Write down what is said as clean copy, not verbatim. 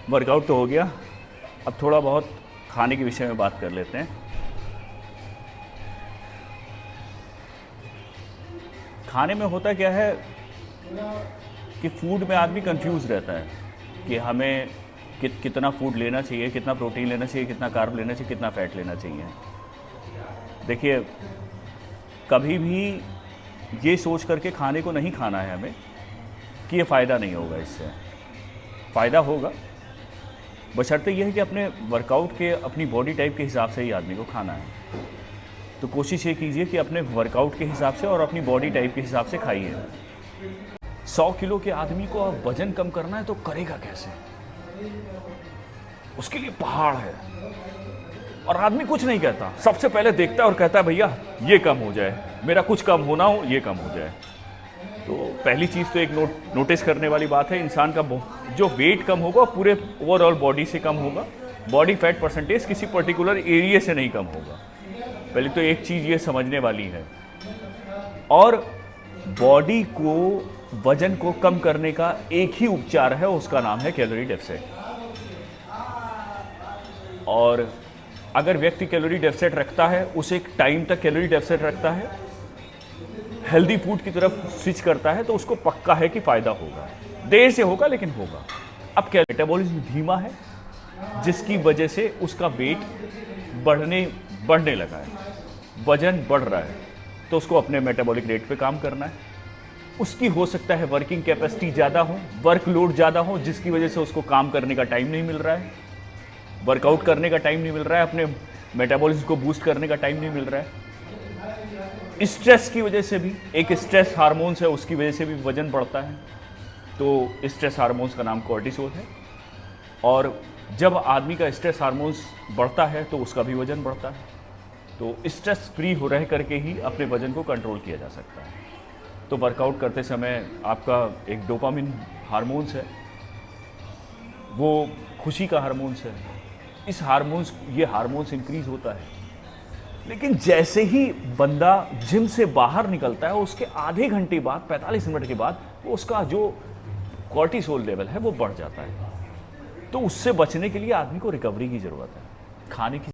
Workout तो हो गया, अब थोड़ा बहुत खाने के विषय में बात कर लेते हैं। खाने में होता क्या है कि फूड में आदमी कंफ्यूज रहता है कि हमें कितना फूड लेना चाहिए, कितना प्रोटीन लेना चाहिए, कितना कार्ब लेना चाहिए, कितना फैट लेना चाहिए। देखिए, कभी भी ये सोच करके खाने को नहीं खाना है हमें कि ये फ़ायदा नहीं होगा। इससे फ़ायदा होगा, बशर्ते ये है कि अपने वर्कआउट के, अपनी बॉडी टाइप के हिसाब से ही आदमी को खाना है। तो कोशिश ये कीजिए कि अपने वर्कआउट के हिसाब से और अपनी बॉडी टाइप के हिसाब से खाइए। 100 किलो के आदमी को अब वजन कम करना है तो करेगा कैसे? उसके लिए पहाड़ है, और आदमी कुछ नहीं कहता, सबसे पहले देखता है और कहता है भैया ये कम हो जाए, मेरा कुछ कम होना हो, ये कम हो जाए। तो पहली चीज़ तो एक नोटिस करने वाली बात है, इंसान का जो वेट कम होगा पूरे ओवरऑल बॉडी से कम होगा, बॉडी फैट परसेंटेज किसी पर्टिकुलर एरिया से नहीं कम होगा। पहले तो एक चीज़ ये समझने वाली है। और बॉडी को, वजन को कम करने का एक ही उपचार है, उसका नाम है कैलोरी डेफिसिट। और अगर व्यक्ति कैलोरी डेफिसिट रखता है, उसे एक टाइम तक कैलोरी डेफिसिट रखता है, हेल्दी फूड की तरफ स्विच करता है, तो उसको पक्का है कि फ़ायदा होगा। देर से होगा लेकिन होगा। अब क्या, मेटाबॉलिज्म धीमा है जिसकी वजह से उसका वेट बढ़ने लगा है, वजन बढ़ रहा है, तो उसको अपने मेटाबॉलिक रेट पे काम करना है। उसकी हो सकता है वर्किंग कैपेसिटी ज़्यादा हो, वर्कलोड ज़्यादा हो, जिसकी वजह से उसको काम करने का टाइम नहीं मिल रहा है, वर्कआउट करने का टाइम नहीं मिल रहा है, अपने मेटाबॉलिज्म को बूस्ट करने का टाइम नहीं मिल रहा है। स्ट्रेस की वजह से भी, एक स्ट्रेस हार्मोन्स है, उसकी वजह से भी वजन बढ़ता है। तो स्ट्रेस हार्मोन्स का नाम कॉर्टिसोल है, और जब आदमी का स्ट्रेस हार्मोन्स बढ़ता है तो उसका भी वजन बढ़ता है। तो स्ट्रेस फ्री हो रह करके ही अपने वजन को कंट्रोल किया जा सकता है। तो वर्कआउट करते समय आपका एक डोपामिन हार्मोन्स है, वो खुशी का हार्मोन्स है। ये हार्मोन्स इंक्रीज होता है, लेकिन जैसे ही बंदा जिम से बाहर निकलता है, उसके आधे घंटे बाद, 45 मिनट के बाद, वो उसका जो कॉर्टिसोल लेवल है वो बढ़ जाता है। तो उससे बचने के लिए आदमी को रिकवरी की ज़रूरत है, खाने की